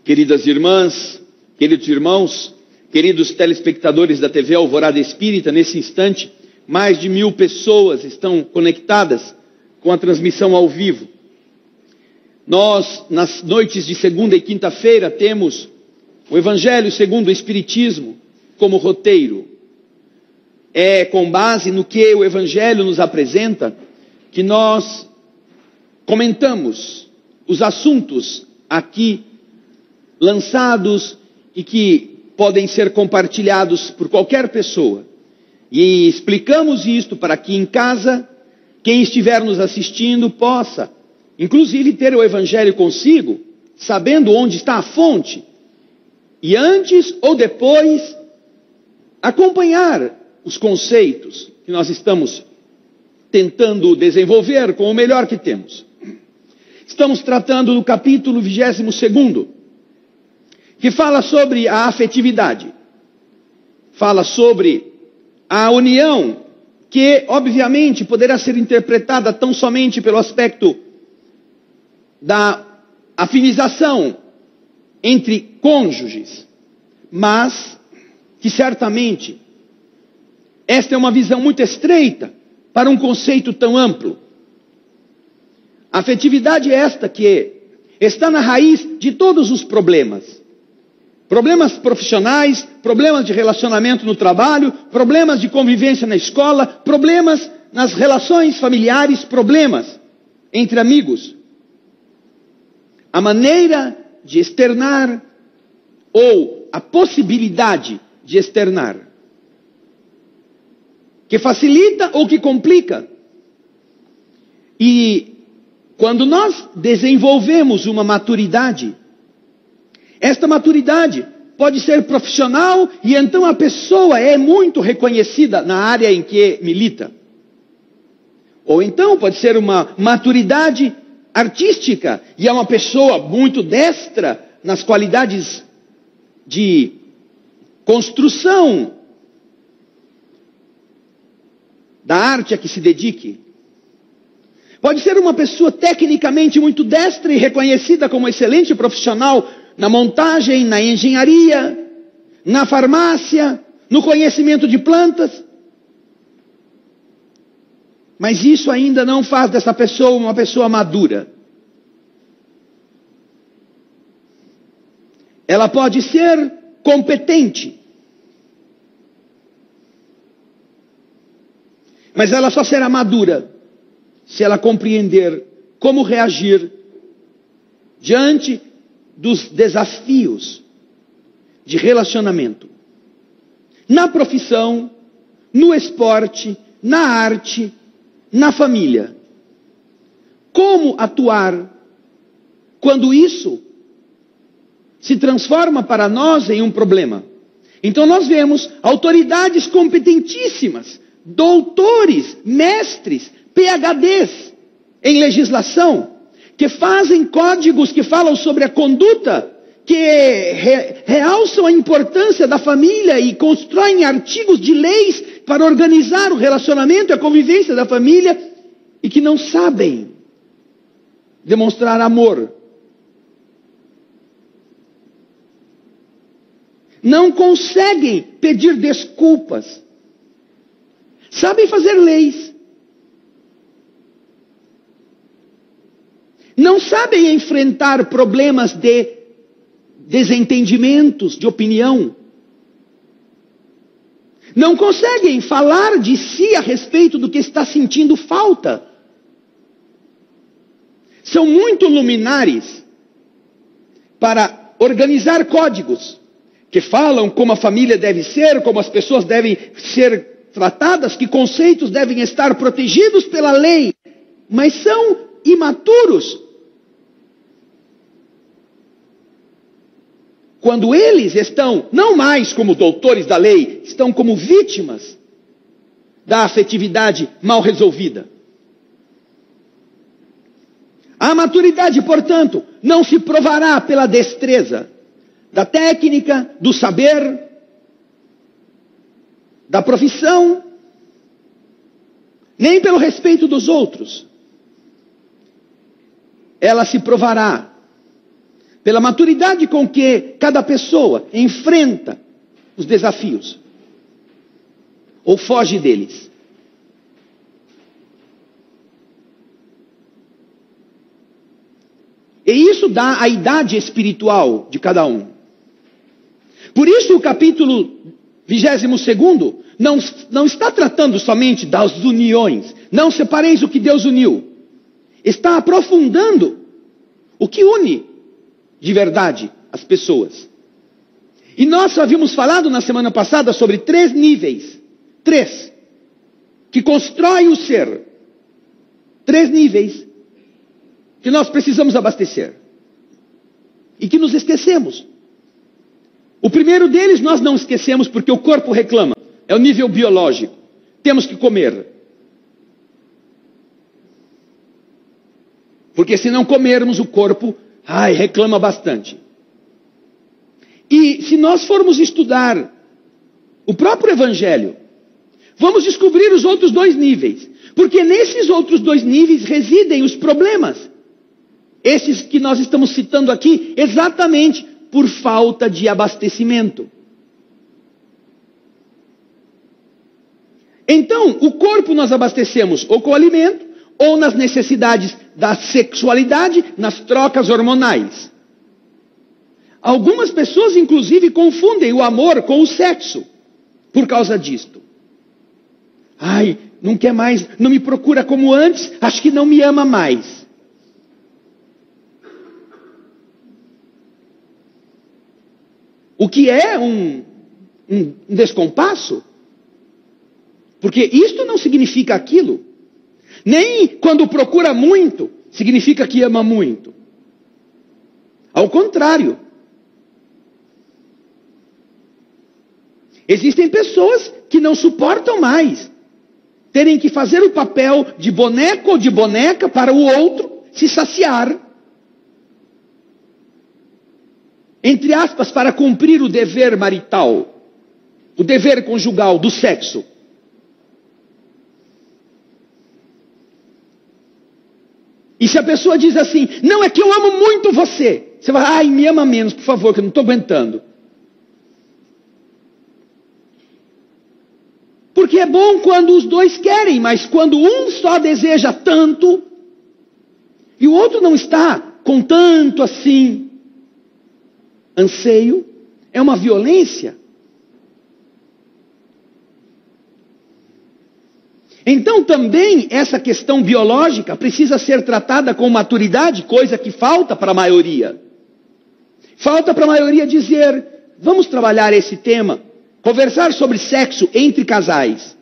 Queridas irmãs, queridos irmãos, queridos telespectadores da TV Alvorada Espírita, nesse instante, mais de 1000 pessoas estão conectadas com a transmissão ao vivo. Nós, nas noites de segunda e quinta-feira, temos o Evangelho segundo o Espiritismo como roteiro. É com base no que o Evangelho nos apresenta que nós comentamos os assuntos aqui lançados e que podem ser compartilhados por qualquer pessoa. E explicamos isto para que em casa, quem estiver nos assistindo possa, inclusive, ter o Evangelho consigo, sabendo onde está a fonte, e antes ou depois acompanhar os conceitos que nós estamos tentando desenvolver com o melhor que temos. Estamos tratando do capítulo 22º, que fala sobre a afetividade. Fala sobre a união, que obviamente poderá ser interpretada tão somente pelo aspecto da afinização entre cônjuges, mas que certamente esta é uma visão muito estreita para um conceito tão amplo. A afetividade é esta que está na raiz de todos os problemas. Problemas profissionais, problemas de relacionamento no trabalho, problemas de convivência na escola, problemas nas relações familiares, problemas entre amigos. A maneira de externar ou a possibilidade de externar, que facilita ou que complica. E quando nós desenvolvemos uma maturidade, esta maturidade pode ser profissional e então a pessoa é muito reconhecida na área em que milita. Ou então pode ser uma maturidade artística e é uma pessoa muito destra nas qualidades de construção da arte a que se dedique. Pode ser uma pessoa tecnicamente muito destra e reconhecida como excelente profissional na montagem, na engenharia, na farmácia, no conhecimento de plantas. Mas isso ainda não faz dessa pessoa uma pessoa madura. Ela pode ser competente, mas ela só será madura se ela compreender como reagir diante dos desafios de relacionamento. Na profissão, no esporte, na arte, na família. Como atuar quando isso se transforma para nós em um problema? Então nós vemos autoridades competentíssimas, doutores, mestres, PhDs em legislação, que fazem códigos que falam sobre a conduta, que realçam a importância da família e constroem artigos de leis para organizar o relacionamento e a convivência da família, e que não sabem demonstrar amor. Não conseguem pedir desculpas. Sabem fazer leis. Não sabem enfrentar problemas de desentendimentos de opinião. Não conseguem falar de si a respeito do que está sentindo falta. São muito luminares para organizar códigos que falam como a família deve ser, como as pessoas devem ser tratadas, que conceitos devem estar protegidos pela lei, mas são imaturos quando eles estão, não mais como doutores da lei, estão como vítimas da afetividade mal resolvida. A maturidade, portanto, não se provará pela destreza da técnica, do saber, da profissão, nem pelo respeito dos outros. Ela se provará pela maturidade com que cada pessoa enfrenta os desafios, ou foge deles. E isso dá a idade espiritual de cada um. Por isso o capítulo 22º não está tratando somente das uniões. Não separeis o que Deus uniu. Está aprofundando o que une de verdade as pessoas. E nós havíamos falado na semana passada sobre 3 níveis. 3. Que constroem o ser. 3 níveis que nós precisamos abastecer. E que nos esquecemos. O primeiro deles nós não esquecemos porque o corpo reclama. É o nível biológico. Temos que comer. Porque se não comermos, o corpo reclama bastante. E se nós formos estudar o próprio Evangelho, vamos descobrir os outros 2 níveis. Porque nesses outros 2 níveis residem os problemas. Esses que nós estamos citando aqui, exatamente por falta de abastecimento. Então, o corpo nós abastecemos ou com alimento, ou nas necessidades da sexualidade, nas trocas hormonais. Algumas pessoas, inclusive, confundem o amor com o sexo, por causa disto. Não quer mais, não me procura como antes, acho que não me ama mais. O que é um descompasso? Porque isto não significa aquilo. Nem quando procura muito, significa que ama muito. Ao contrário. Existem pessoas que não suportam mais terem que fazer o papel de boneco ou de boneca para o outro se saciar. Entre aspas, para cumprir o dever marital, o dever conjugal do sexo. E se a pessoa diz assim, não, é que eu amo muito você. Você vai, me ama menos, por favor, que eu não estou aguentando. Porque é bom quando os 2 querem, mas quando um só deseja tanto, e o outro não está com tanto assim anseio, é uma violência. Então também essa questão biológica precisa ser tratada com maturidade, coisa que falta para a maioria. Falta para a maioria dizer, vamos trabalhar esse tema, conversar sobre sexo entre casais.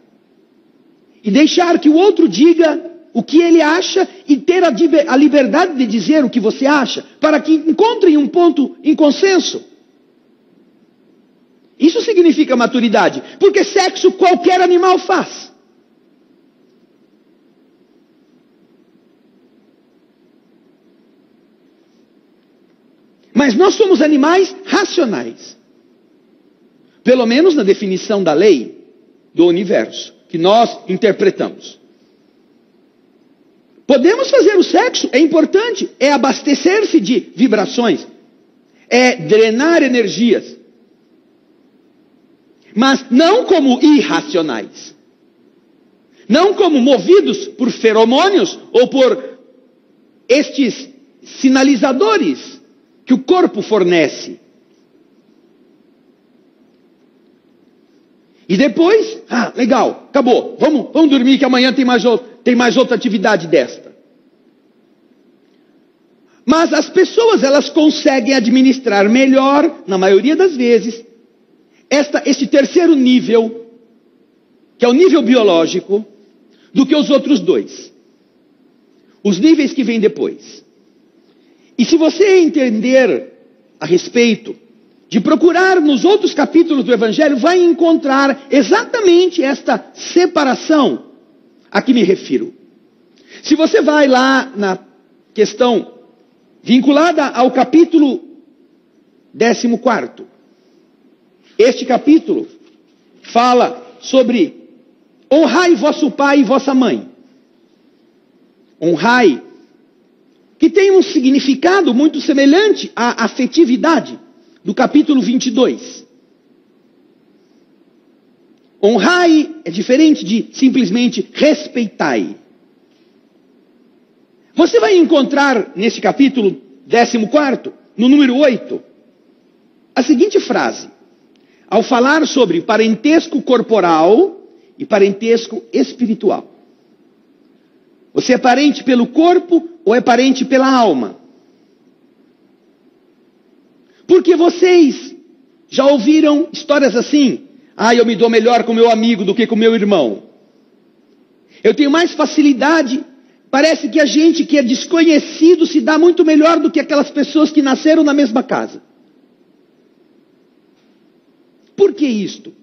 E deixar que o outro diga o que ele acha e ter a liberdade de dizer o que você acha, para que encontrem um ponto em consenso. Isso significa maturidade, porque sexo qualquer animal faz. Mas nós somos animais racionais. Pelo menos na definição da lei do universo, que nós interpretamos. Podemos fazer o sexo, é importante, é abastecer-se de vibrações, é drenar energias, mas não como irracionais, não como movidos por feromônios ou por estes sinalizadores que o corpo fornece. E depois, legal, acabou, vamos dormir que amanhã tem mais outra atividade desta. Mas as pessoas, elas conseguem administrar melhor, na maioria das vezes, este terceiro nível, que é o nível biológico, do que os outros 2. Os níveis que vêm depois. E se você entender a respeito de procurar nos outros capítulos do Evangelho, vai encontrar exatamente esta separação a que me refiro. Se você vai lá na questão vinculada ao capítulo 14, este capítulo fala sobre honrai vosso pai e vossa mãe. Honrai que tem um significado muito semelhante à afetividade do capítulo 22. Honrai é diferente de simplesmente respeitai. Você vai encontrar nesse capítulo 14, no número 8, a seguinte frase: ao falar sobre parentesco corporal e parentesco espiritual. Você é parente pelo corpo ou é parente pela alma? Porque vocês já ouviram histórias assim: ah, eu me dou melhor com meu amigo do que com meu irmão. Eu tenho mais facilidade. Parece que a gente que é desconhecido se dá muito melhor do que aquelas pessoas que nasceram na mesma casa. Por que isto?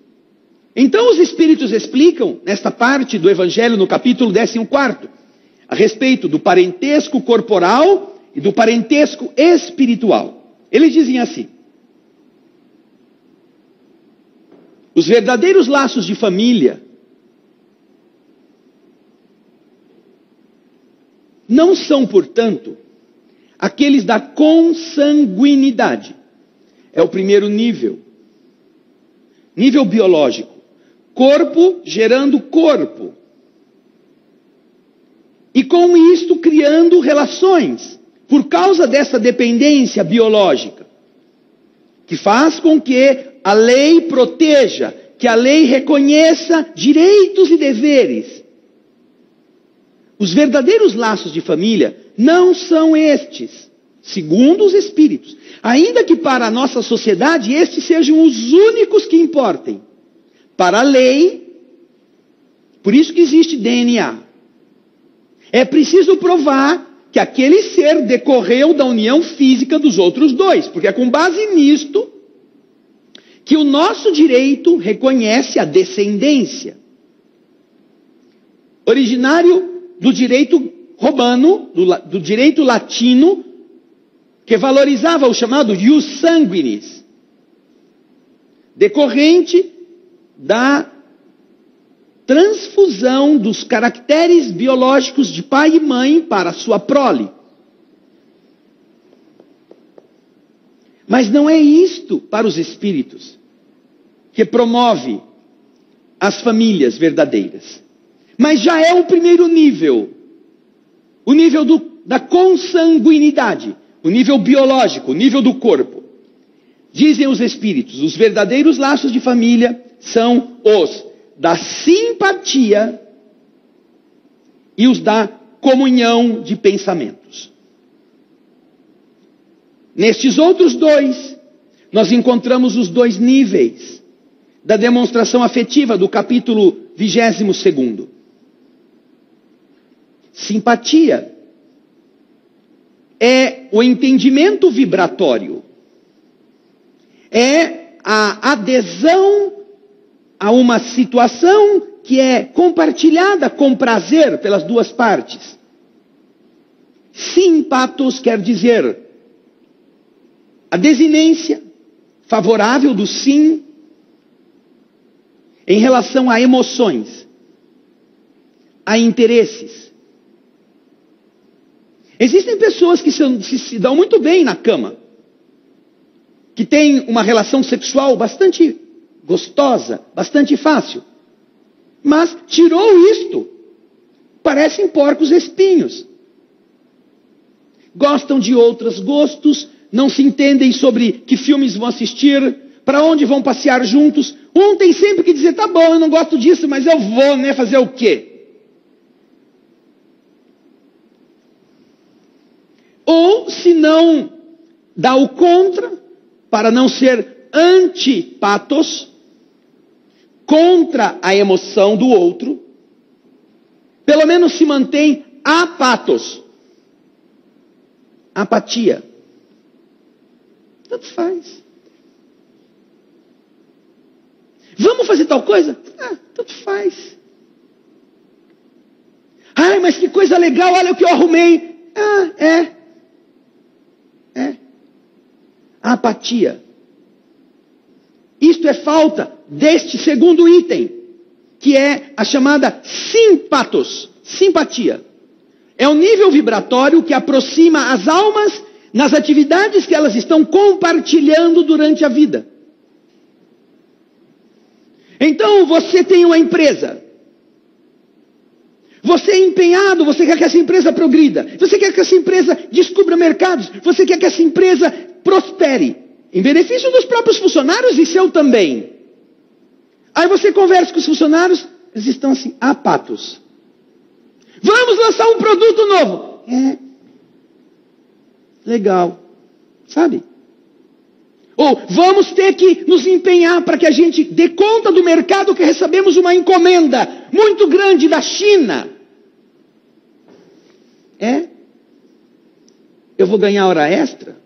Então os Espíritos explicam, nesta parte do Evangelho, no capítulo 14, a respeito do parentesco corporal e do parentesco espiritual. Eles dizem assim: os verdadeiros laços de família não são, portanto, aqueles da consanguinidade. É o primeiro nível. Nível biológico. Corpo gerando corpo. E com isto criando relações. Por causa dessa dependência biológica. Que faz com que a lei proteja, que a lei reconheça direitos e deveres. Os verdadeiros laços de família não são estes, segundo os Espíritos. Ainda que para a nossa sociedade estes sejam os únicos que importem. Para a lei, por isso que existe DNA. É preciso provar que aquele ser decorreu da união física dos outros dois, porque é com base nisto que o nosso direito reconhece a descendência. Originário do direito romano, do direito latino, que valorizava o chamado ius sanguinis, decorrente da transfusão dos caracteres biológicos de pai e mãe para a sua prole. Mas não é isto para os Espíritos que promove as famílias verdadeiras. Mas já é o primeiro nível. O nível da consanguinidade. O nível biológico, o nível do corpo. Dizem os Espíritos, os verdadeiros laços de família são os da simpatia e os da comunhão de pensamentos. Nestes outros dois, nós encontramos os dois níveis da demonstração afetiva do capítulo 22º. Simpatia é o entendimento vibratório. É a adesão a uma situação que é compartilhada com prazer pelas duas partes. Simpatos quer dizer a desinência favorável do sim em relação a emoções, a interesses. Existem pessoas que se dão muito bem na cama, que têm uma relação sexual bastante gostosa, bastante fácil. Mas tirou isto, parecem porcos espinhos. Gostam de outros gostos, não se entendem sobre que filmes vão assistir, para onde vão passear juntos. Um tem sempre que dizer, tá bom, eu não gosto disso, mas eu vou, né, fazer o quê? Ou, se não, dá o contra, para não ser antipatos, contra a emoção do outro, pelo menos se mantém apatos, apatia. Tanto faz. Vamos fazer tal coisa? Ah, tanto faz. Ai, mas que coisa legal, olha o que eu arrumei. Ah, é. Apatia. Isto é falta deste segundo item, que é a chamada simpatos, simpatia. É um nível vibratório que aproxima as almas nas atividades que elas estão compartilhando durante a vida. Então, você tem uma empresa. Você é empenhado, você quer que essa empresa progrida. Você quer que essa empresa descubra mercados. Você quer que essa empresa prospere. Em benefício dos próprios funcionários e seu também. Aí você conversa com os funcionários, eles estão assim, apatos. Vamos lançar um produto novo. Legal. Sabe? Ou vamos ter que nos empenhar para que a gente dê conta do mercado que recebemos uma encomenda muito grande da China. Eu vou ganhar hora extra?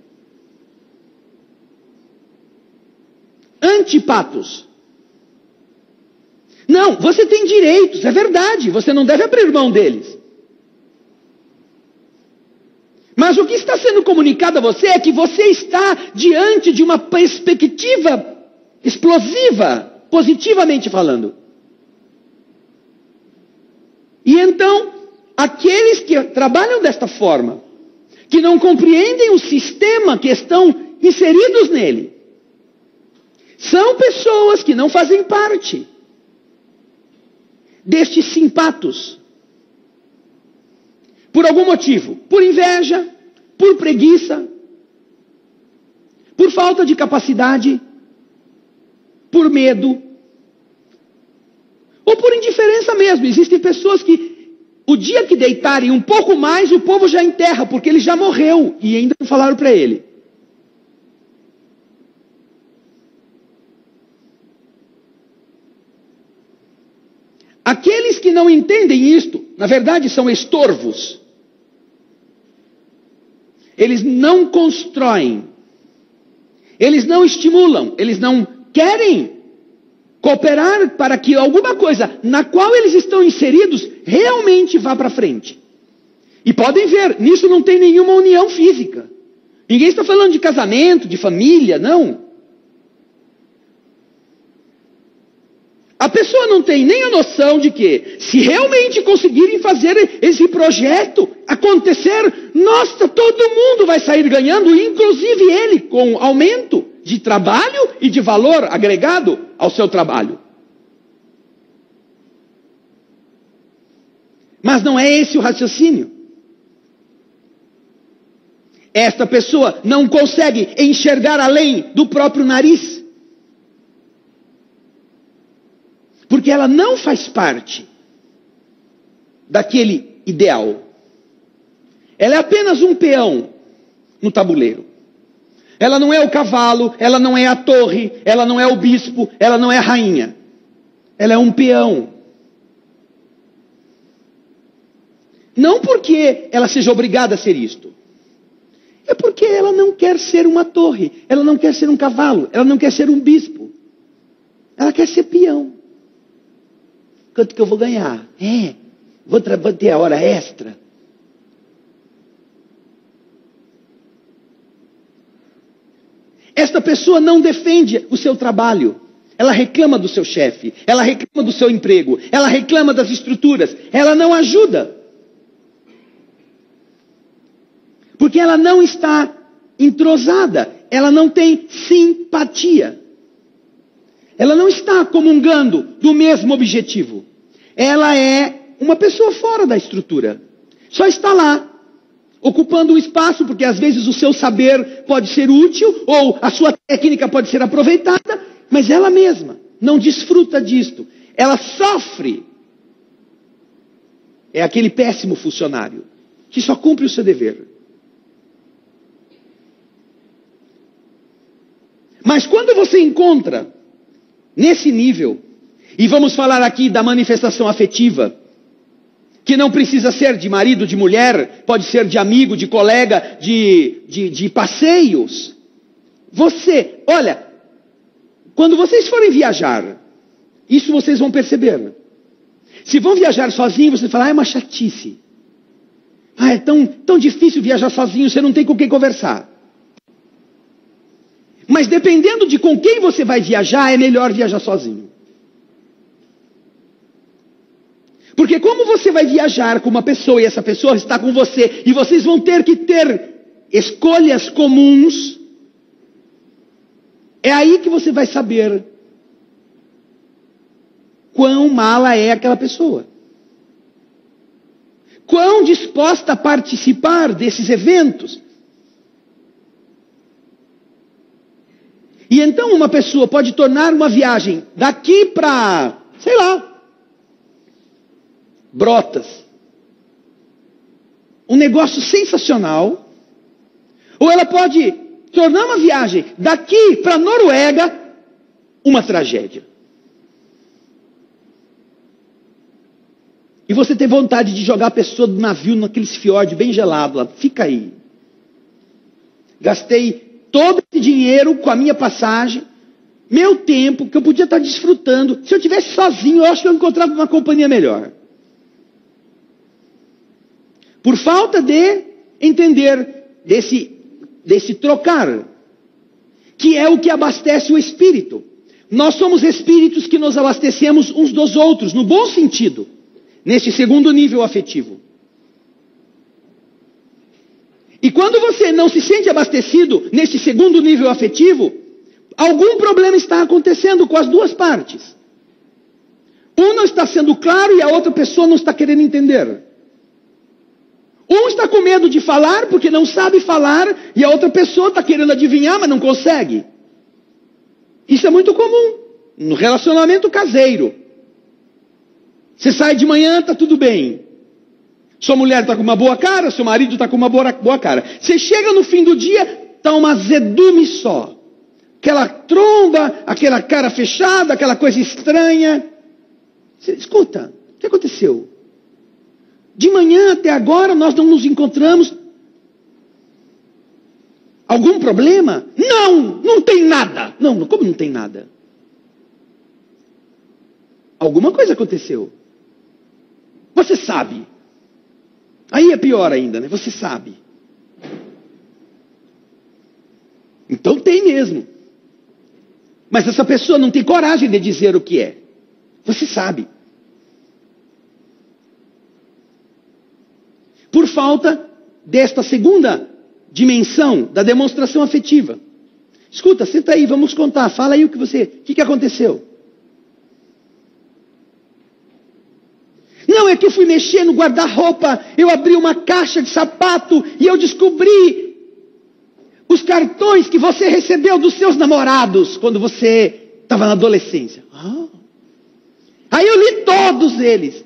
Antipatos. Não, você tem direitos, é verdade. Você não deve abrir mão deles. Mas o que está sendo comunicado a você é que você está diante de uma perspectiva explosiva, positivamente falando. E então, aqueles que trabalham desta forma, que não compreendem o sistema que estão inseridos nele, são pessoas que não fazem parte destes simpatos. Por algum motivo. Por inveja, por preguiça, por falta de capacidade, por medo, ou por indiferença mesmo. Existem pessoas que, o dia que deitarem um pouco mais, o povo já enterra, porque ele já morreu, e ainda não falaram para ele. Aqueles que não entendem isto, na verdade são estorvos. Eles não constroem, eles não estimulam, eles não querem cooperar para que alguma coisa na qual eles estão inseridos realmente vá para frente. E podem ver, nisso não tem nenhuma união física. Ninguém está falando de casamento, de família, não. A pessoa não tem nem a noção de que, se realmente conseguirem fazer esse projeto acontecer, nossa, todo mundo vai sair ganhando, inclusive ele, com aumento de trabalho e de valor agregado ao seu trabalho. Mas não é esse o raciocínio. Esta pessoa não consegue enxergar além do próprio nariz. Porque ela não faz parte daquele ideal. Ela é apenas um peão no tabuleiro. Ela não é o cavalo, ela não é a torre, ela não é o bispo, ela não é a rainha. Ela é um peão. Não porque ela seja obrigada a ser isto. É porque ela não quer ser uma torre, ela não quer ser um cavalo, ela não quer ser um bispo. Ela quer ser peão. Quanto que eu vou ganhar? Vou ter a hora extra. Esta pessoa não defende o seu trabalho. Ela reclama do seu chefe. Ela reclama do seu emprego. Ela reclama das estruturas. Ela não ajuda. Porque ela não está entrosada. Ela não tem simpatia. Ela não está comungando do mesmo objetivo. Ela é uma pessoa fora da estrutura. Só está lá, ocupando um espaço, porque às vezes o seu saber pode ser útil, ou a sua técnica pode ser aproveitada, mas ela mesma não desfruta disto. Ela sofre. É aquele péssimo funcionário, que só cumpre o seu dever. Mas quando você encontra nesse nível, e vamos falar aqui da manifestação afetiva, que não precisa ser de marido, de mulher, pode ser de amigo, de colega, de passeios. Você, olha, quando vocês forem viajar, isso vocês vão perceber. Se vão viajar sozinhos, você fala, é uma chatice. É tão difícil viajar sozinho, você não tem com quem conversar. Mas dependendo de com quem você vai viajar, é melhor viajar sozinho. Porque como você vai viajar com uma pessoa e essa pessoa está com você, e vocês vão ter que ter escolhas comuns, é aí que você vai saber quão mala é aquela pessoa. Quão disposta a participar desses eventos. E então uma pessoa pode tornar uma viagem daqui para, sei lá, Brotas, um negócio sensacional. Ou ela pode tornar uma viagem daqui para Noruega uma tragédia. E você tem vontade de jogar a pessoa do navio naqueles fiordes bem gelado lá. Fica aí. Gastei todo esse dinheiro com a minha passagem, meu tempo, que eu podia estar desfrutando. Se eu estivesse sozinho, eu acho que eu encontrava uma companhia melhor. Por falta de entender desse trocar, que é o que abastece o espírito. Nós somos espíritos que nos abastecemos uns dos outros, no bom sentido, neste segundo nível afetivo. E quando você não se sente abastecido neste segundo nível afetivo, algum problema está acontecendo com as duas partes. Um não está sendo claro e a outra pessoa não está querendo entender. Um está com medo de falar porque não sabe falar e a outra pessoa está querendo adivinhar, mas não consegue. Isso é muito comum no relacionamento caseiro. Você sai de manhã, está tudo bem. Sua mulher está com uma boa cara, seu marido está com uma boa cara. Você chega no fim do dia, está uma azedume só. Aquela tromba, aquela cara fechada, aquela coisa estranha. Você, escuta, o que aconteceu? De manhã até agora nós não nos encontramos. Algum problema? Não tem nada. Não, como não tem nada? Alguma coisa aconteceu. Você sabe. Aí é pior ainda, né? Você sabe. Então tem mesmo. Mas essa pessoa não tem coragem de dizer o que é. Você sabe. Por falta desta segunda dimensão da demonstração afetiva. Escuta, senta aí, vamos contar. Fala aí o que aconteceu. Não, é que eu fui mexer no guarda-roupa, eu abri uma caixa de sapato e eu descobri os cartões que você recebeu dos seus namorados quando você estava na adolescência. Aí eu li todos eles.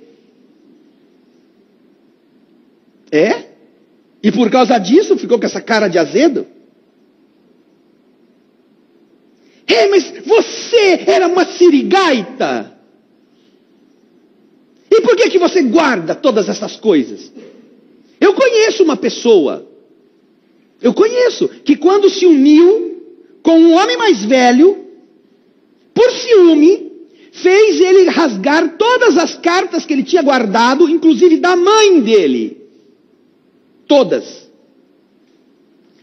É? E por causa disso ficou com essa cara de azedo? Mas você era uma sirigaita. E por que você guarda todas essas coisas? Eu conheço uma pessoa. Eu conheço que quando se uniu com um homem mais velho, por ciúme, fez ele rasgar todas as cartas que ele tinha guardado, inclusive da mãe dele. Todas.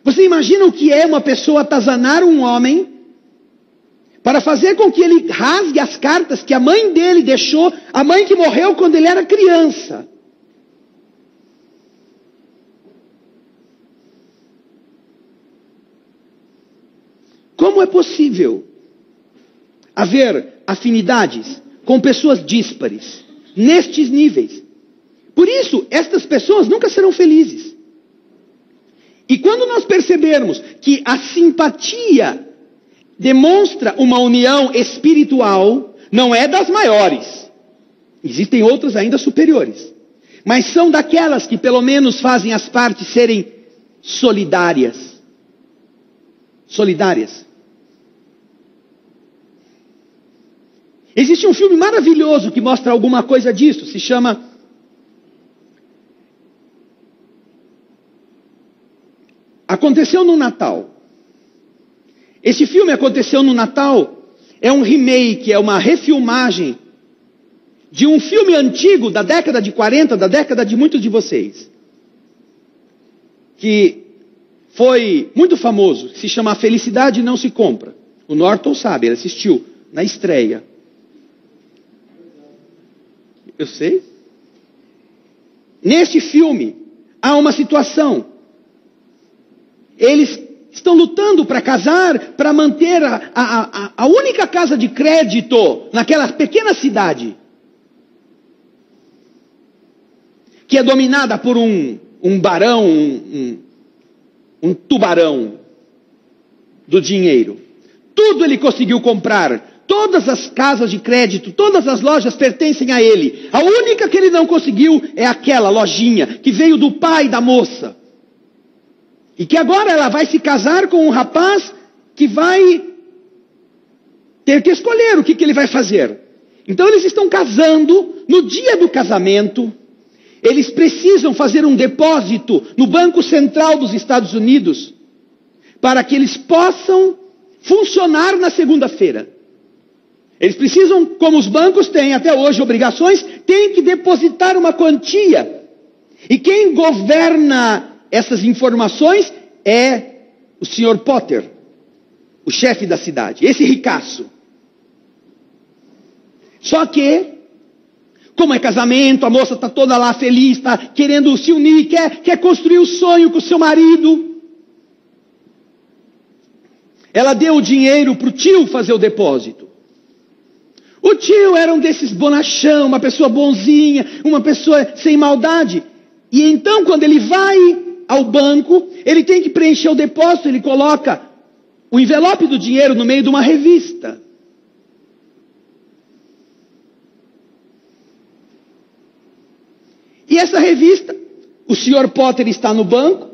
Você imagina o que é uma pessoa atazanar um homem para fazer com que ele rasgue as cartas que a mãe dele deixou, a mãe que morreu quando ele era criança. Como é possível haver afinidades com pessoas díspares nestes níveis? Por isso, estas pessoas nunca serão felizes. E quando nós percebermos que a simpatia demonstra uma união espiritual, não é das maiores. Existem outras ainda superiores. Mas são daquelas que pelo menos fazem as partes serem solidárias. Solidárias. Existe um filme maravilhoso que mostra alguma coisa disso. Se chama Aconteceu no Natal. Esse filme aconteceu no Natal. É um remake, é uma refilmagem de um filme antigo da década de 40, da década de muitos de vocês. Que foi muito famoso, se chama A Felicidade Não Se Compra. O Norton sabe, ele assistiu na estreia. Eu sei. neste filme, há uma situação. Eles estão lutando para casar, para manter a única casa de crédito naquela pequena cidade, que é dominada por um barão, um tubarão do dinheiro. Tudo ele conseguiu comprar. Todas as casas de crédito, todas as lojas pertencem a ele. A única que ele não conseguiu é aquela lojinha que veio do pai da moça. E que agora ela vai se casar com um rapaz que vai ter que escolher o que ele vai fazer. Então eles estão casando. No dia do casamento, eles precisam fazer um depósito no Banco Central dos Estados Unidos para que eles possam funcionar na segunda-feira. Eles precisam, como os bancos têm até hoje obrigações, têm que depositar uma quantia. E quem governa essas informações é o Sr. Potter, o chefe da cidade, esse ricaço. Só que, como é casamento, a moça está toda lá feliz, está querendo se unir, quer construir o sonho com o seu marido. Ela deu o dinheiro para o tio fazer o depósito. O tio era um desses bonachão, uma pessoa bonzinha, uma pessoa sem maldade. E então, quando ele vai ao banco, ele tem que preencher o depósito, ele coloca o envelope do dinheiro no meio de uma revista. E essa revista, o Sr. Potter está no banco,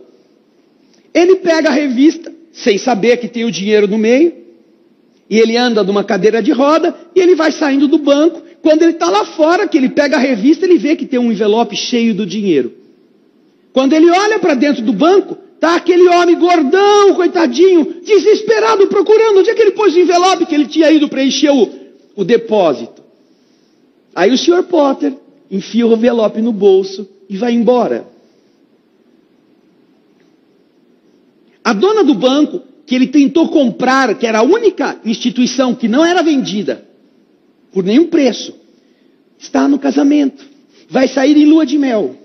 ele pega a revista, sem saber que tem o dinheiro no meio, e ele anda numa cadeira de roda, e ele vai saindo do banco. Quando ele está lá fora, que ele pega a revista, ele vê que tem um envelope cheio do dinheiro. Quando ele olha para dentro do banco, está aquele homem gordão, coitadinho, desesperado, procurando onde é que ele pôs o envelope que ele tinha ido preencher o depósito. Aí o Sr. Potter enfia o envelope no bolso e vai embora. A dona do banco, que ele tentou comprar, que era a única instituição que não era vendida por nenhum preço, está no casamento, vai sair em lua de mel.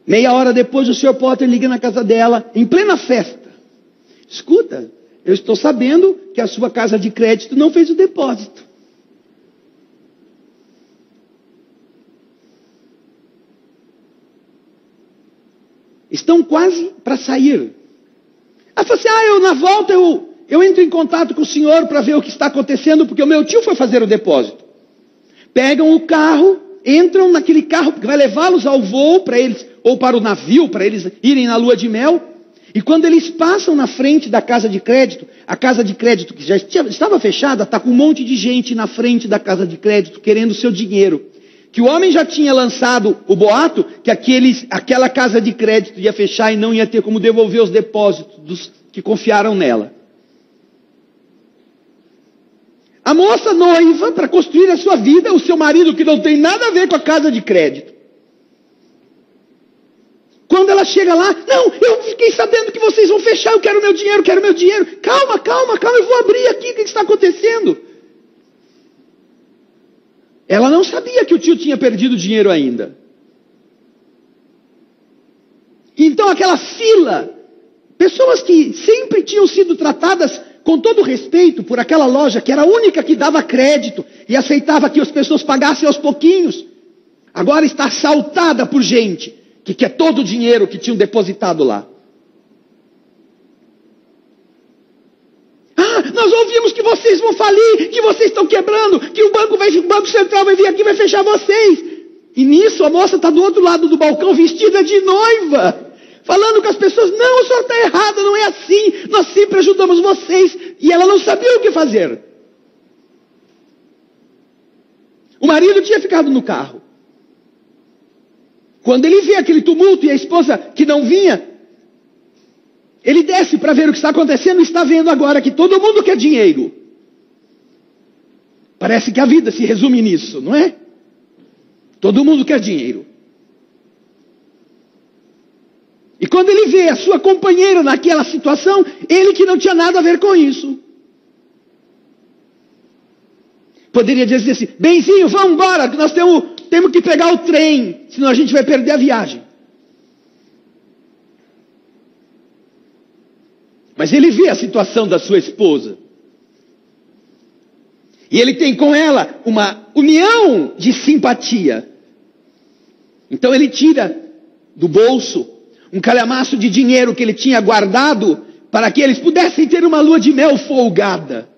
Meia hora depois o Sr. Potter liga na casa dela, em plena festa. Escuta, eu estou sabendo que a sua casa de crédito não fez o depósito. Estão quase para sair. Ela falou assim, eu na volta eu entro em contato com o senhor para ver o que está acontecendo, porque o meu tio foi fazer o depósito. Pegam o carro, entram naquele carro que vai levá-los ao voo para eles, ou para o navio, para eles irem na lua de mel. E quando eles passam na frente da casa de crédito, a casa de crédito que já estava fechada, está com um monte de gente na frente da casa de crédito querendo o seu dinheiro. Que o homem já tinha lançado o boato que aquela casa de crédito ia fechar e não ia ter como devolver os depósitos dos que confiaram nela. A moça noiva para construir a sua vida, o seu marido que não tem nada a ver com a casa de crédito. Quando ela chega lá, não, eu fiquei sabendo que vocês vão fechar, eu quero meu dinheiro, quero meu dinheiro. Calma, eu vou abrir aqui, o que está acontecendo? Ela não sabia que o tio tinha perdido dinheiro ainda. Então aquela fila, pessoas que sempre tinham sido tratadas com todo respeito por aquela loja, que era a única que dava crédito e aceitava que as pessoas pagassem aos pouquinhos, agora está assaltada por gente que quer todo o dinheiro que tinham depositado lá. Nós ouvimos que vocês vão falir, que vocês estão quebrando, que o Banco Central vai vir aqui e vai fechar vocês. E nisso a moça está do outro lado do balcão vestida de noiva, falando com as pessoas, não, o senhor está errado, não é assim, nós sempre ajudamos vocês. E ela não sabia o que fazer. O marido tinha ficado no carro. Quando ele vê aquele tumulto e a esposa que não vinha, ele desce para ver o que está acontecendo e está vendo agora que todo mundo quer dinheiro. Parece que a vida se resume nisso, não é? Todo mundo quer dinheiro. E quando ele vê a sua companheira naquela situação, ele que não tinha nada a ver com isso. poderia dizer assim: benzinho, vamos embora, nós temos que pegar o trem, senão a gente vai perder a viagem. Mas ele vê a situação da sua esposa. E ele tem com ela uma união de simpatia. Então ele tira do bolso um calhamaço de dinheiro que ele tinha guardado para que eles pudessem ter uma lua de mel folgada.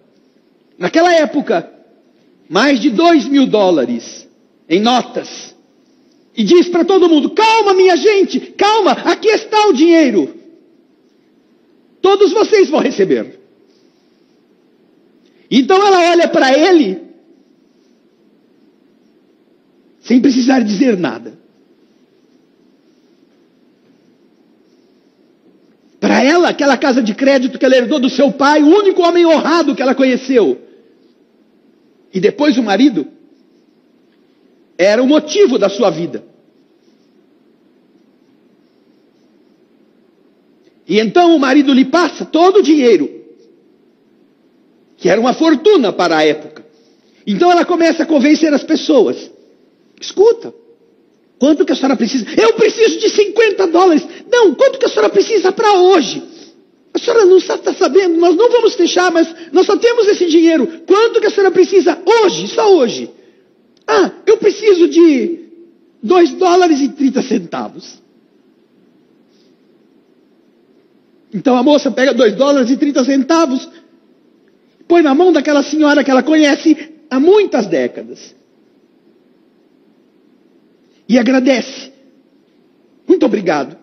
Naquela época, mais de $2.000 em notas. E diz para todo mundo: calma, minha gente, calma, aqui está o dinheiro. Todos vocês vão receber. Então ela olha para ele, sem precisar dizer nada. Para ela, aquela casa de crédito que ela herdou do seu pai, o único homem honrado que ela conheceu, e depois o marido, era o motivo da sua vida. E então o marido lhe passa todo o dinheiro, que era uma fortuna para a época. Então ela começa a convencer as pessoas: escuta, quanto que a senhora precisa? Eu preciso de $50. Não, quanto que a senhora precisa para hoje? A senhora não está sabendo, nós não vamos fechar, mas nós só temos esse dinheiro. Quanto que a senhora precisa hoje, só hoje? Ah, eu preciso de $2,30. Então a moça pega $2,30, põe na mão daquela senhora que ela conhece há muitas décadas. E agradece. Muito obrigado,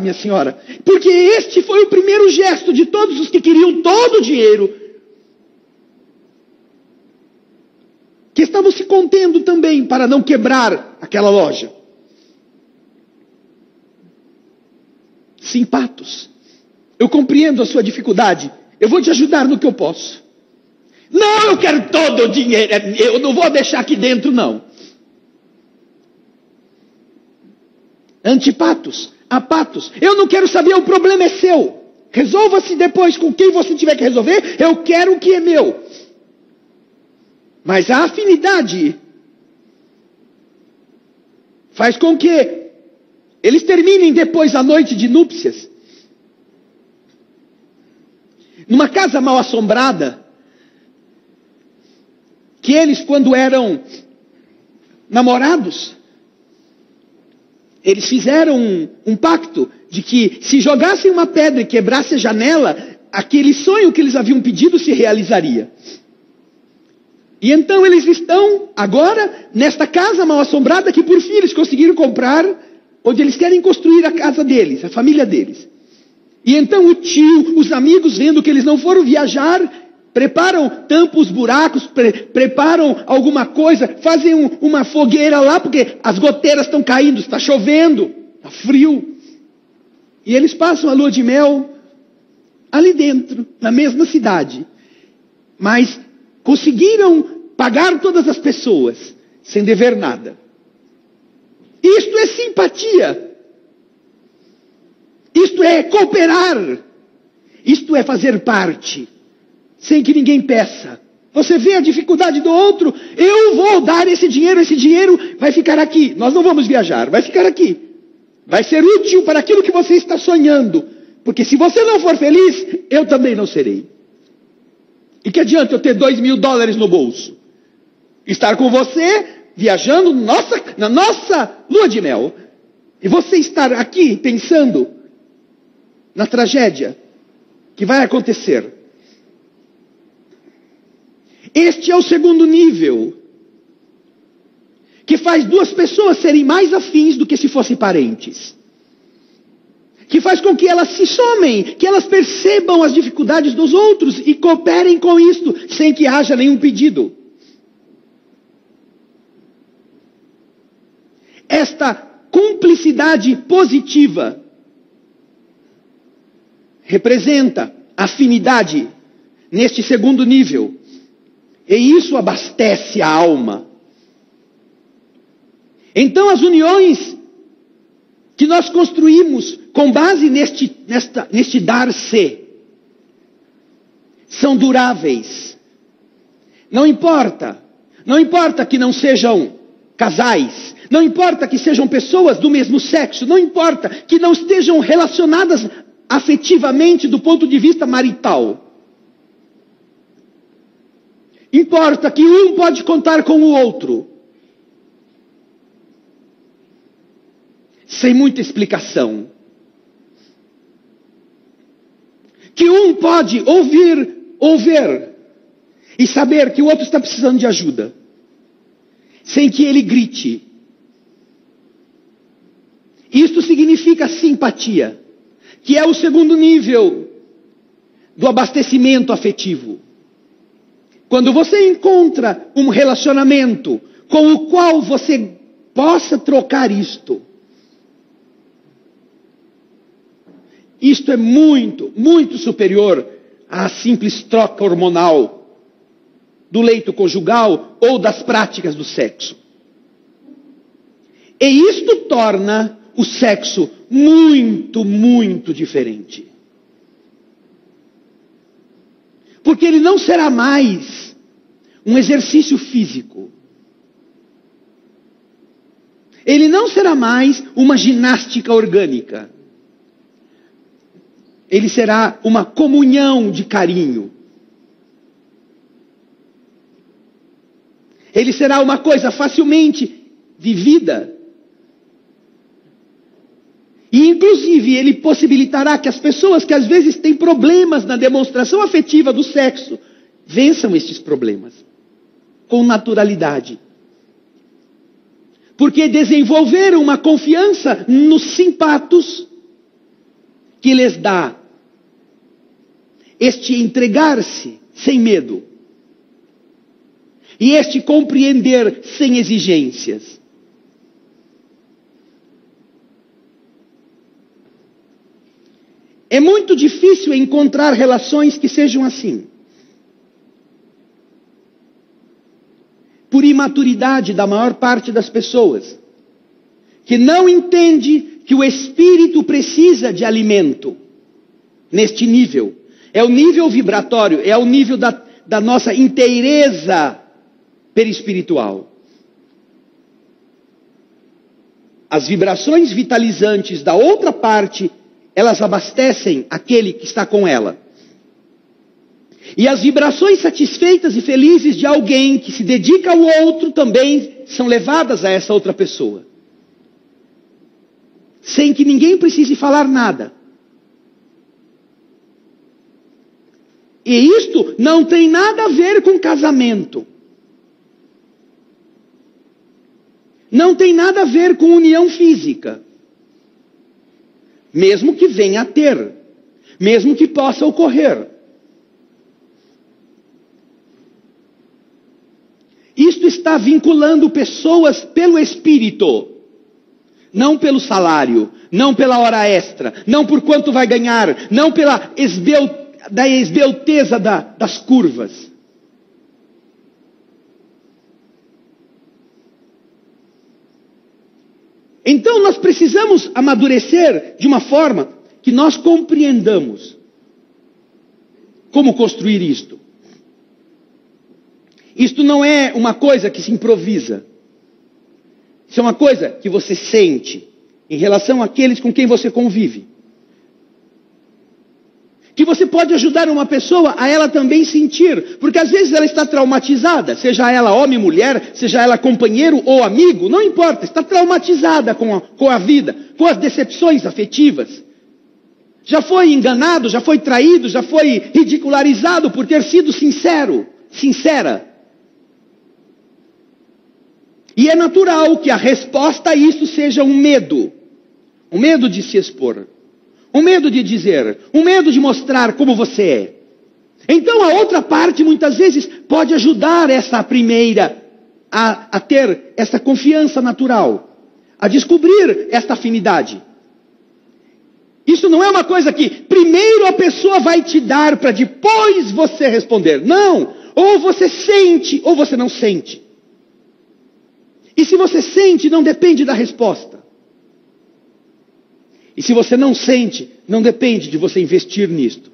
minha senhora. Porque este foi o primeiro gesto de todos os que queriam todo o dinheiro, que estavam se contendo também para não quebrar aquela loja. Simpatos, eu compreendo a sua dificuldade, eu vou te ajudar no que eu posso. Não, eu quero todo o dinheiro, eu não vou deixar aqui dentro não. Antipatos, apatos, eu não quero saber, o problema é seu. Resolva-se depois com quem você tiver que resolver, eu quero o que é meu. Mas a afinidade faz com que eles terminem depois a noite de núpcias numa casa mal assombrada, que eles, quando eram namorados, eles fizeram um pacto de que se jogassem uma pedra e quebrasse a janela, aquele sonho que eles haviam pedido se realizaria. E então eles estão agora nesta casa mal assombrada que por fim eles conseguiram comprar, onde eles querem construir a casa deles, a família deles. E então o tio, os amigos, vendo que eles não foram viajar, tampam os buracos, preparam alguma coisa, fazem uma fogueira lá, porque as goteiras estão caindo, está chovendo, está frio. E eles passam a lua de mel ali dentro, na mesma cidade. Mas conseguiram pagar todas as pessoas, sem dever nada. Isto é simpatia. Isto é cooperar. Isto é fazer parte, sem que ninguém peça. Você vê a dificuldade do outro, eu vou dar esse dinheiro vai ficar aqui. Nós não vamos viajar, vai ficar aqui. Vai ser útil para aquilo que você está sonhando. Porque se você não for feliz, eu também não serei. E que adianta eu ter $2.000 no bolso? Estar com você, viajando na nossa lua de mel. E você estar aqui pensando na tragédia que vai acontecer. Este é o segundo nível, que faz duas pessoas serem mais afins do que se fossem parentes. Que faz com que elas se somem, que elas percebam as dificuldades dos outros e cooperem com isto, sem que haja nenhum pedido. Esta cumplicidade positiva representa afinidade neste segundo nível. E isso abastece a alma. Então as uniões que nós construímos com base neste dar-se são duráveis. Não importa. Não importa que não sejam casais. Não importa que sejam pessoas do mesmo sexo. Não importa que não estejam relacionadas afetivamente do ponto de vista marital. Importa que um pode contar com o outro. Sem muita explicação. Que um pode ouvir e saber que o outro está precisando de ajuda. Sem que ele grite. Isto significa simpatia, que é o segundo nível do abastecimento afetivo. Quando você encontra um relacionamento com o qual você possa trocar isto é muito, muito superior à simples troca hormonal do leito conjugal ou das práticas do sexo. E isto torna o sexo muito, muito diferente. Porque ele não será mais um exercício físico. Ele não será mais uma ginástica orgânica. Ele será uma comunhão de carinho. Ele será uma coisa facilmente vivida. E inclusive ele possibilitará que as pessoas que às vezes têm problemas na demonstração afetiva do sexo, vençam estes problemas. Com naturalidade. Porque desenvolveram uma confiança nos simpatos que lhes dá este entregar-se sem medo. E este compreender sem exigências. É muito difícil encontrar relações que sejam assim. Por imaturidade da maior parte das pessoas. Que não entende que o espírito precisa de alimento. Neste nível. É o nível vibratório. É o nível da nossa inteireza perispiritual. As vibrações vitalizantes da outra parte, elas abastecem aquele que está com ela. E as vibrações satisfeitas e felizes de alguém que se dedica ao outro também são levadas a essa outra pessoa. Sem que ninguém precise falar nada. E isto não tem nada a ver com casamento. Não tem nada a ver com união física. Mesmo que venha a ter. Mesmo que possa ocorrer. Isto está vinculando pessoas pelo espírito. Não pelo salário. Não pela hora extra. Não por quanto vai ganhar. Não pela esbelteza das curvas. Então nós precisamos amadurecer de uma forma que nós compreendamos como construir isto. Isto não é uma coisa que se improvisa. Isso é uma coisa que você sente em relação àqueles com quem você convive. Que você pode ajudar uma pessoa a ela também sentir. Porque às vezes ela está traumatizada. Seja ela homem, mulher, seja ela companheiro ou amigo. Não importa. Está traumatizada com a vida. Com as decepções afetivas. Já foi enganado, já foi traído, já foi ridicularizado por ter sido sincero. Sincera. E é natural que a resposta a isso seja um medo. Um medo de se expor. Um medo de dizer, um medo de mostrar como você é. Então a outra parte muitas vezes pode ajudar essa primeira a ter essa confiança natural. A descobrir esta afinidade. Isso não é uma coisa que primeiro a pessoa vai te dar para depois você responder. Não! Ou você sente ou você não sente. E se você sente, não depende da resposta. E se você não sente, não depende de você investir nisto.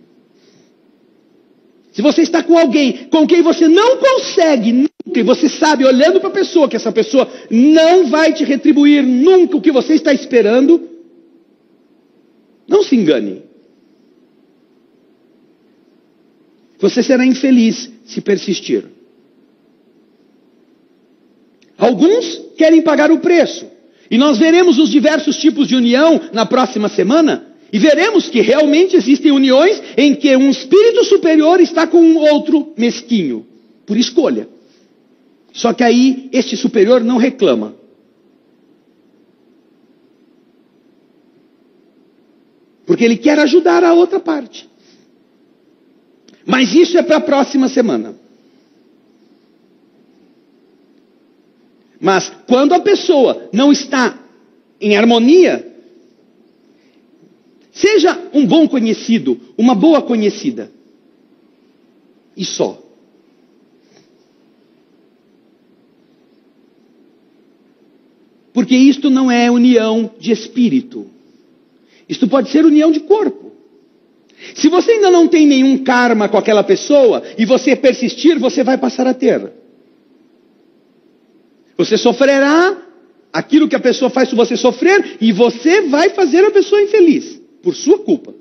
Se você está com alguém com quem você não consegue nunca, e você sabe, olhando para a pessoa, que essa pessoa não vai te retribuir nunca o que você está esperando, não se engane. Você será infeliz se persistir. Alguns querem pagar o preço. E nós veremos os diversos tipos de união na próxima semana. E veremos que realmente existem uniões em que um espírito superior está com um outro mesquinho. Por escolha. Só que aí este superior não reclama. Porque ele quer ajudar a outra parte. Mas isso é para a próxima semana. Mas quando a pessoa não está em harmonia, seja um bom conhecido, uma boa conhecida, e só. Porque isto não é união de espírito. Isto pode ser união de corpo. Se você ainda não tem nenhum karma com aquela pessoa, e você persistir, você vai passar a ter. Você sofrerá aquilo que a pessoa faz você sofrer, e você vai fazer a pessoa infeliz, por sua culpa.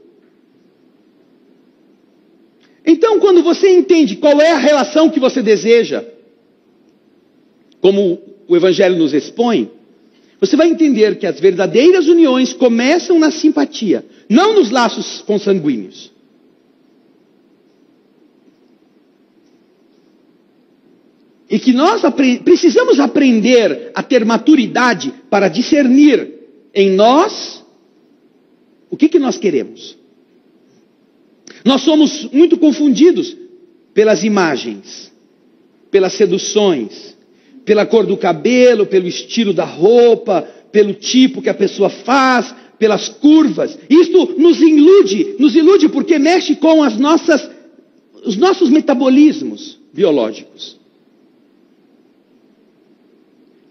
Então, quando você entende qual é a relação que você deseja, como o Evangelho nos expõe, você vai entender que as verdadeiras uniões começam na simpatia, não nos laços consanguíneos. E que nós precisamos aprender a ter maturidade para discernir em nós o que nós queremos. Nós somos muito confundidos pelas imagens, pelas seduções, pela cor do cabelo, pelo estilo da roupa, pelo tipo que a pessoa faz, pelas curvas. Isto nos ilude porque mexe com os nossos metabolismos biológicos.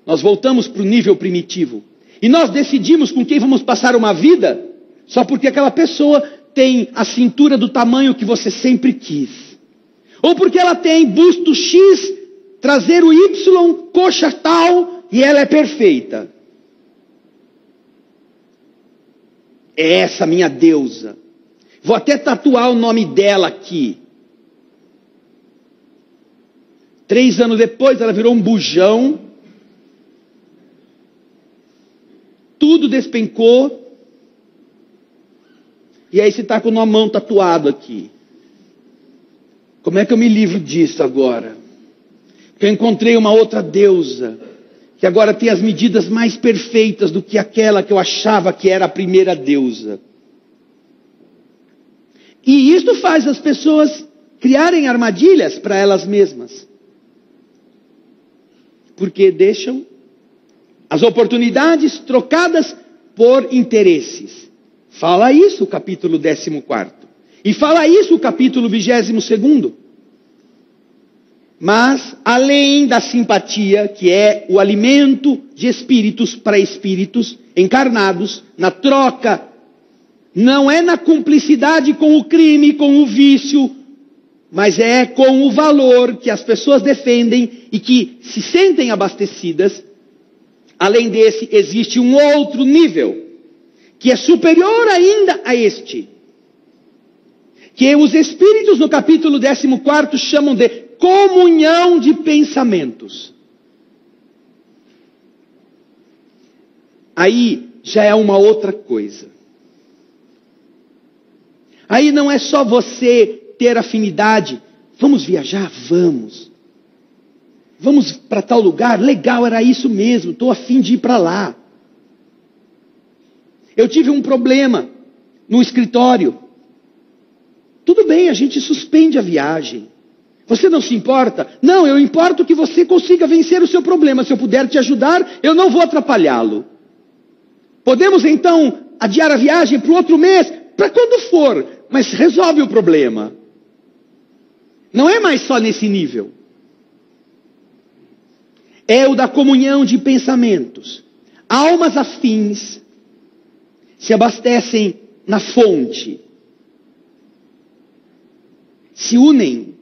Nós voltamos para o nível primitivo. E nós decidimos com quem vamos passar uma vida, só porque aquela pessoa tem a cintura do tamanho que você sempre quis. Ou porque ela tem busto X, traseiro Y, coxa tal, e ela é perfeita. É essa minha deusa. Vou até tatuar o nome dela aqui. 3 anos depois ela virou um bujão. Tudo despencou. E aí você está com uma mão tatuado aqui. Como é que eu me livro disso agora? Eu encontrei uma outra deusa, que agora tem as medidas mais perfeitas do que aquela que eu achava que era a primeira deusa. E isto faz as pessoas criarem armadilhas para elas mesmas. Porque deixam as oportunidades trocadas por interesses. Fala isso o capítulo 14. E fala isso o capítulo 22. Mas, além da simpatia, que é o alimento de espíritos para espíritos encarnados, na troca, não é na cumplicidade com o crime, com o vício, mas é com o valor que as pessoas defendem e que se sentem abastecidas. Além desse, existe um outro nível, que é superior ainda a este, que os espíritos no capítulo 14 chamam de comunhão de pensamentos. Aí já é uma outra coisa. Aí não é só você ter afinidade. Vamos viajar? Vamos. Vamos para tal lugar? Legal, era isso mesmo. Estou a fim de ir para lá. Eu tive um problema no escritório. Tudo bem, a gente suspende a viagem. Você não se importa? Não, eu importo que você consiga vencer o seu problema. Se eu puder te ajudar, eu não vou atrapalhá-lo. Podemos então adiar a viagem para o outro mês? Para quando for, mas resolve o problema. Não é mais só nesse nível. É o da comunhão de pensamentos. Almas afins se abastecem na fonte. Se unem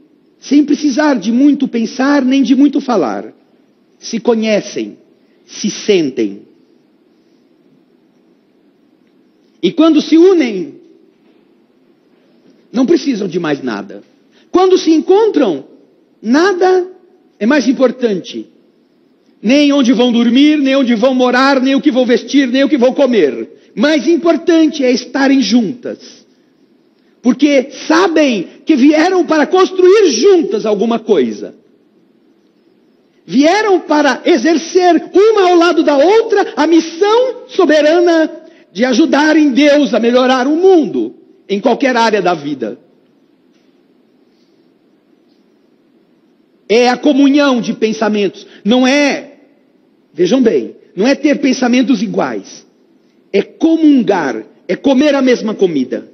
sem precisar de muito pensar nem de muito falar. Se conhecem, se sentem. E quando se unem, não precisam de mais nada. Quando se encontram, nada é mais importante. Nem onde vão dormir, nem onde vão morar, nem o que vão vestir, nem o que vão comer. Mais importante é estarem juntas. Porque sabem que vieram para construir juntas alguma coisa. Vieram para exercer uma ao lado da outra a missão soberana de ajudarem Deus a melhorar o mundo em qualquer área da vida. É a comunhão de pensamentos. Não é, vejam bem, não é ter pensamentos iguais. É comungar, é comer a mesma comida.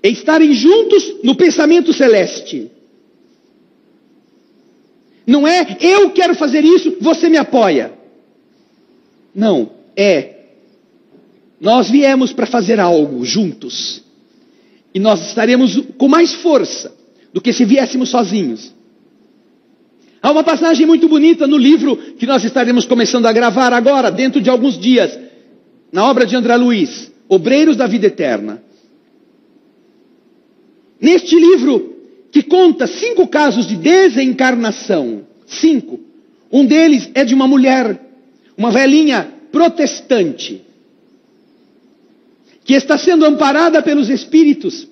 É estarem juntos no pensamento celeste. Não é, eu quero fazer isso, você me apoia. Não, nós viemos para fazer algo juntos. E nós estaremos com mais força do que se viéssemos sozinhos. Há uma passagem muito bonita no livro que nós estaremos começando a gravar agora, dentro de alguns dias, na obra de André Luiz, Obreiros da Vida Eterna. Neste livro, que conta 5 casos de desencarnação, 5. Um deles é de uma mulher, uma velhinha protestante, que está sendo amparada pelos espíritos,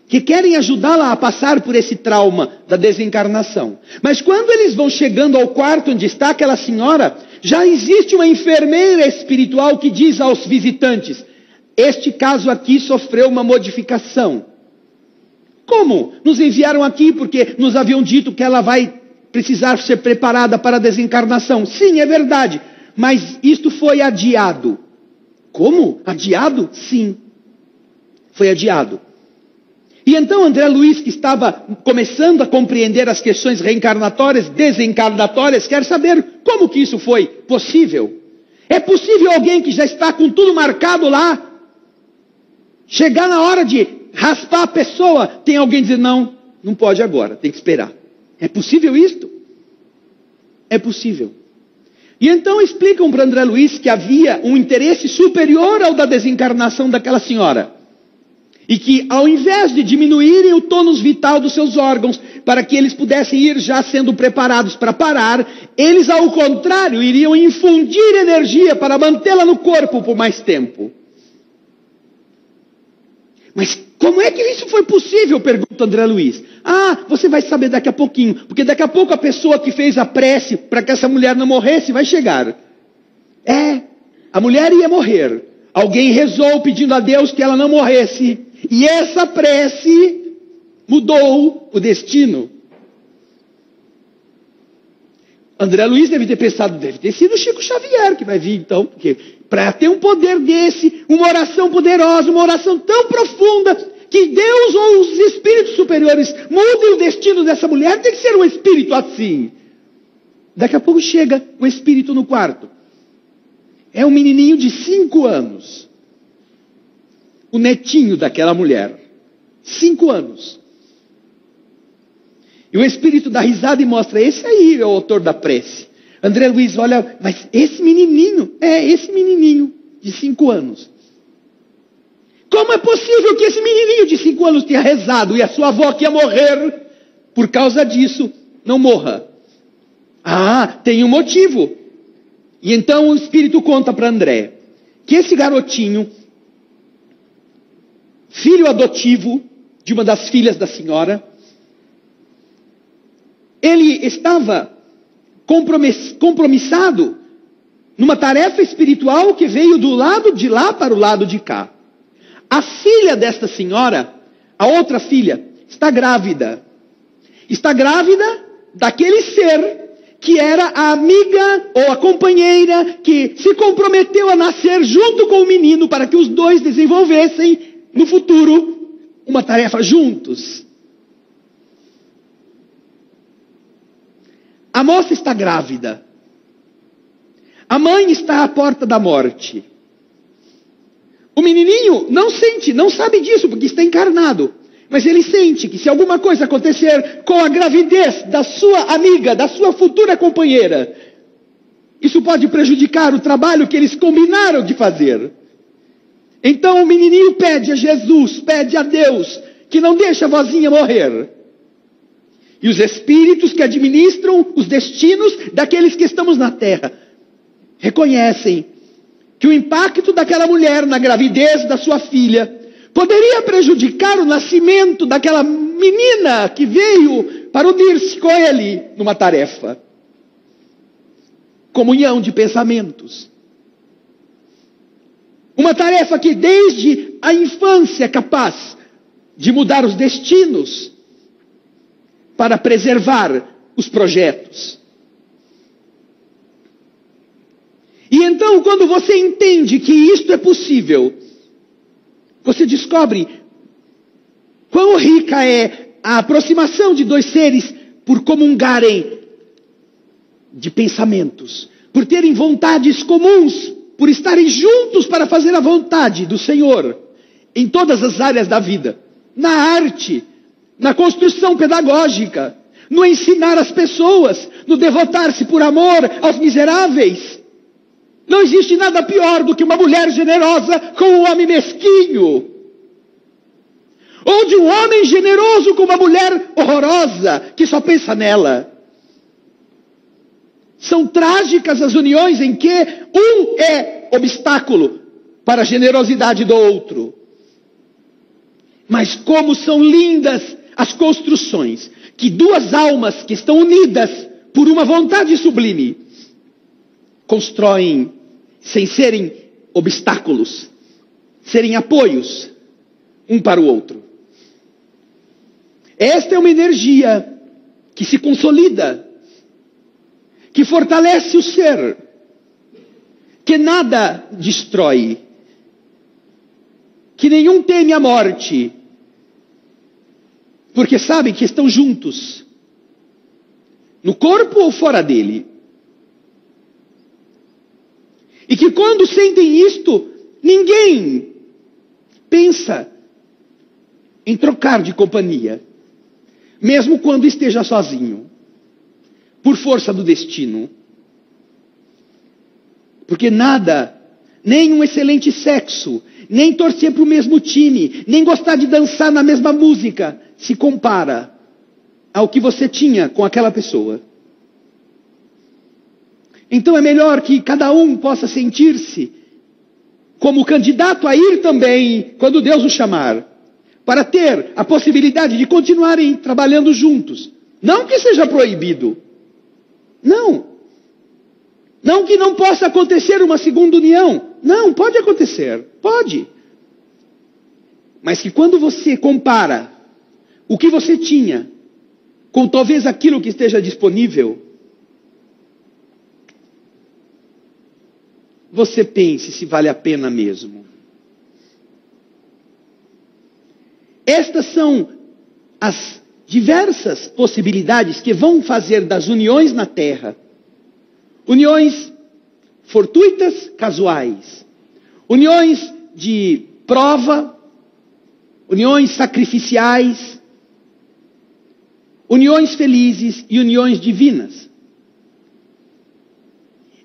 que querem ajudá-la a passar por esse trauma da desencarnação. Mas quando eles vão chegando ao quarto onde está aquela senhora, já existe uma enfermeira espiritual que diz aos visitantes: este caso aqui sofreu uma modificação. Como? Nos enviaram aqui porque nos haviam dito que ela vai precisar ser preparada para a desencarnação. Sim, é verdade, mas isto foi adiado. Como? Adiado? Sim, foi adiado. E então André Luiz, que estava começando a compreender as questões reencarnatórias, desencarnatórias, quer saber como que isso foi possível. É possível alguém que já está com tudo marcado lá, chegar na hora de raspar a pessoa, tem alguém dizer, não pode agora, tem que esperar. É possível isto? É possível. E então explicam para André Luiz que havia um interesse superior ao da desencarnação daquela senhora. E que ao invés de diminuírem o tônus vital dos seus órgãos, para que eles pudessem ir já sendo preparados para parar, eles ao contrário iriam infundir energia para mantê-la no corpo por mais tempo. Mas como é que isso foi possível? Pergunta André Luiz. Você vai saber daqui a pouquinho, porque daqui a pouco a pessoa que fez a prece para que essa mulher não morresse vai chegar. A mulher ia morrer. Alguém rezou pedindo a Deus que ela não morresse. E essa prece mudou o destino. André Luiz deve ter pensado, deve ter sido Chico Xavier que vai vir então, porque para ter um poder desse, uma oração poderosa, uma oração tão profunda, que Deus ou os espíritos superiores mudem o destino dessa mulher, tem que ser um espírito assim. Daqui a pouco chega um espírito no quarto. É um menininho de 5 anos. O netinho daquela mulher. 5 anos. E o espírito dá risada e mostra, esse aí é o autor da prece. André Luiz olha, mas esse menininho, esse menininho de 5 anos. Como é possível que esse menininho de 5 anos tenha rezado e a sua avó que ia morrer por causa disso não morra? Tem um motivo. E então o espírito conta para André que esse garotinho, filho adotivo de uma das filhas da senhora, ele estava compromissado numa tarefa espiritual que veio do lado de lá para o lado de cá. A filha desta senhora, a outra filha, está grávida. Está grávida daquele ser que era a amiga ou a companheira que se comprometeu a nascer junto com o menino para que os dois desenvolvessem no futuro uma tarefa juntos. A moça está grávida. A mãe está à porta da morte. O menininho não sente, não sabe disso, porque está encarnado. Mas ele sente que se alguma coisa acontecer com a gravidez da sua amiga, da sua futura companheira, isso pode prejudicar o trabalho que eles combinaram de fazer. Então o menininho pede a Jesus, pede a Deus, que não deixe a vozinha morrer. E os espíritos que administram os destinos daqueles que estamos na terra reconhecem que o impacto daquela mulher na gravidez da sua filha poderia prejudicar o nascimento daquela menina que veio para unir-se com ele numa tarefa. Comunhão de pensamentos. Uma tarefa que desde a infância é capaz de mudar os destinos para preservar os projetos. E então, quando você entende que isto é possível, você descobre quão rica é a aproximação de dois seres por comungarem de pensamentos, por terem vontades comuns, por estarem juntos para fazer a vontade do Senhor em todas as áreas da vida, na arte, na construção pedagógica, no ensinar as pessoas, no devotar-se por amor aos miseráveis. Não existe nada pior do que uma mulher generosa com um homem mesquinho. Ou de um homem generoso com uma mulher horrorosa, que só pensa nela. São trágicas as uniões em que um é obstáculo para a generosidade do outro. Mas como são lindas as construções que duas almas que estão unidas por uma vontade sublime constroem sem serem obstáculos, serem apoios um para o outro. Esta é uma energia que se consolida, que fortalece o ser, que nada destrói, que nenhum teme a morte, porque sabem que estão juntos, no corpo ou fora dele. E que quando sentem isto, ninguém pensa em trocar de companhia, mesmo quando esteja sozinho, por força do destino. Porque nada, nem um excelente sexo, nem torcer para o mesmo time, nem gostar de dançar na mesma música, se compara ao que você tinha com aquela pessoa. Então é melhor que cada um possa sentir-se como candidato a ir também, quando Deus o chamar, para ter a possibilidade de continuarem trabalhando juntos. Não que seja proibido. Não. Não que não possa acontecer uma segunda união. Não, pode acontecer. Pode. Mas que quando você compara o que você tinha com talvez aquilo que esteja disponível, você pense se vale a pena mesmo. Estas são as diversas possibilidades que vão fazer das uniões na terra uniões fortuitas, casuais, uniões de prova, uniões sacrificiais, uniões felizes e uniões divinas.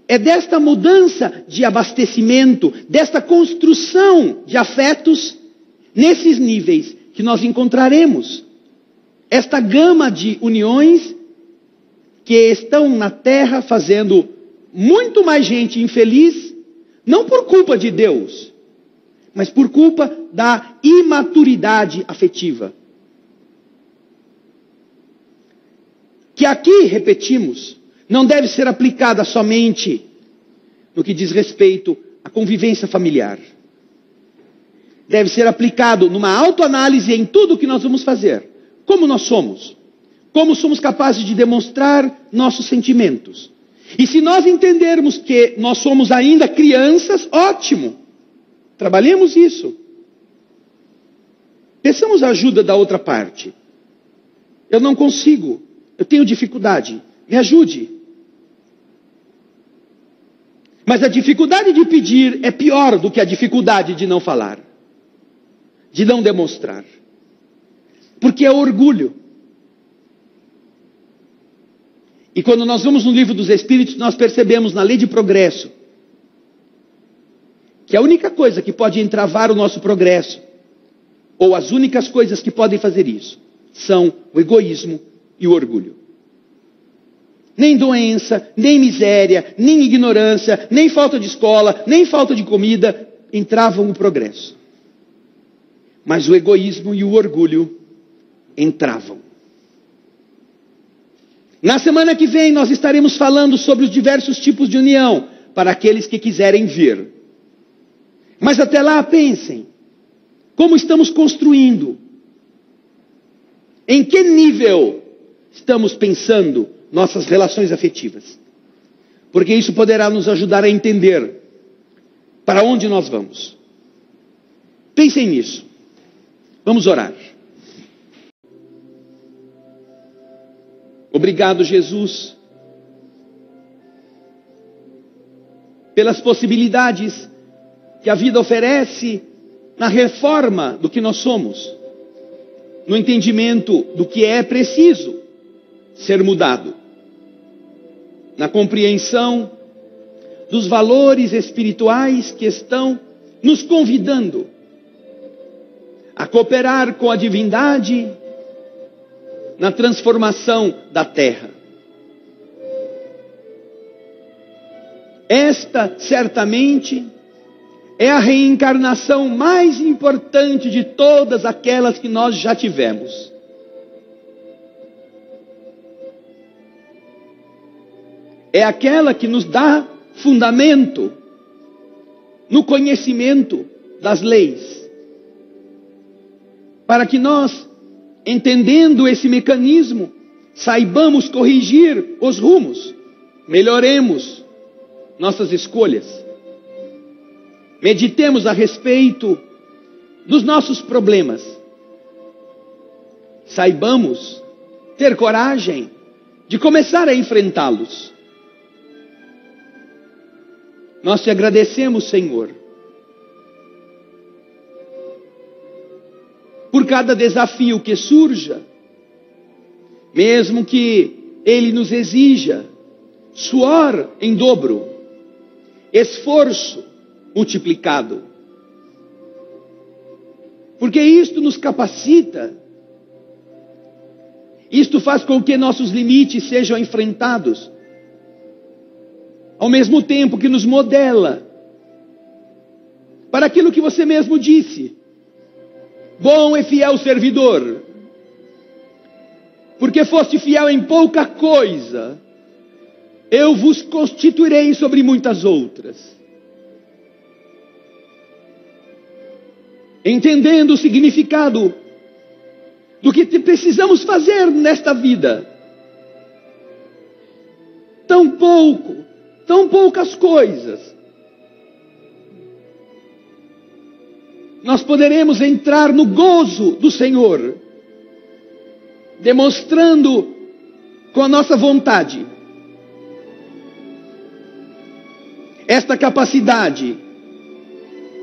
É desta mudança de abastecimento, desta construção de afetos, nesses níveis, que nós encontraremos esta gama de uniões que estão na terra fazendo muito mais gente infeliz, não por culpa de Deus, mas por culpa da imaturidade afetiva. Que aqui, repetimos, não deve ser aplicada somente no que diz respeito à convivência familiar. Deve ser aplicado numa autoanálise em tudo o que nós vamos fazer. Como nós somos. Como somos capazes de demonstrar nossos sentimentos. E se nós entendermos que nós somos ainda crianças, ótimo. Trabalhemos isso. Peçamos a ajuda da outra parte. Eu não consigo. Eu tenho dificuldade. Me ajude. Mas a dificuldade de pedir é pior do que a dificuldade de não falar, de não demonstrar. Porque é orgulho. E quando nós vamos no livro dos Espíritos, nós percebemos na lei de progresso que a única coisa que pode entravar o nosso progresso, ou as únicas coisas que podem fazer isso, são o egoísmo e o orgulho. Nem doença, nem miséria, nem ignorância, nem falta de escola, nem falta de comida entravam no progresso. Mas o egoísmo e o orgulho entravam. Na semana que vem nós estaremos falando sobre os diversos tipos de união para aqueles que quiserem vir. Mas até lá pensem, como estamos construindo? Em que nível estamos pensando nossas relações afetivas? Porque isso poderá nos ajudar a entender para onde nós vamos. Pensem nisso. Vamos orar. Obrigado, Jesus, pelas possibilidades que a vida oferece na reforma do que nós somos, no entendimento do que é preciso ser mudado, na compreensão dos valores espirituais que estão nos convidando a cooperar com a divindade na transformação da terra. Esta, certamente, é a reencarnação mais importante de todas aquelas que nós já tivemos. É aquela que nos dá fundamento no conhecimento das leis, para que nós, entendendo esse mecanismo, saibamos corrigir os rumos, melhoremos nossas escolhas, meditemos a respeito dos nossos problemas, saibamos ter coragem de começar a enfrentá-los. Nós te agradecemos, Senhor, por cada desafio que surja, mesmo que ele nos exija suor em dobro, esforço multiplicado. Porque isto nos capacita, isto faz com que nossos limites sejam enfrentados, ao mesmo tempo que nos modela para aquilo que você mesmo disse: bom e fiel servidor, porque foste fiel em pouca coisa, eu vos constituirei sobre muitas outras. Entendendo o significado do que precisamos fazer nesta vida, tão poucas coisas, nós poderemos entrar no gozo do Senhor, demonstrando com a nossa vontade esta capacidade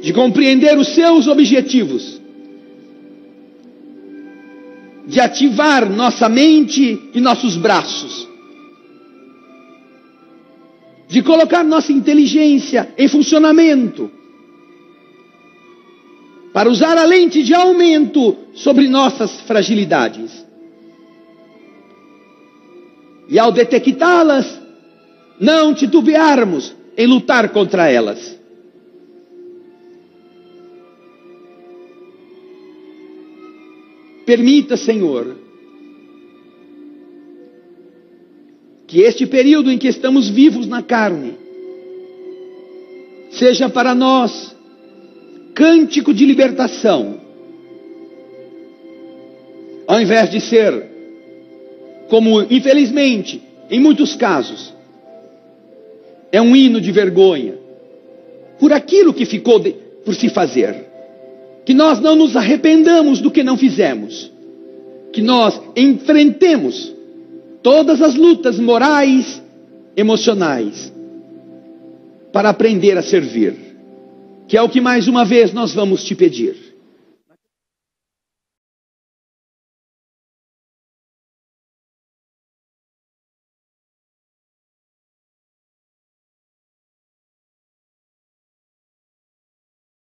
de compreender os seus objetivos, de ativar nossa mente e nossos braços, de colocar nossa inteligência em funcionamento, para usar a lente de aumento sobre nossas fragilidades. E ao detectá-las, não titubearmos em lutar contra elas. Permita, Senhor, que este período em que estamos vivos na carne seja para nós cântico de libertação, ao invés de ser, como infelizmente em muitos casos, é um hino de vergonha por aquilo que ficou por se fazer. Que nós não nos arrependamos do que não fizemos, que nós enfrentemos todas as lutas morais, emocionais, para aprender a servir, que é o que mais uma vez nós vamos te pedir.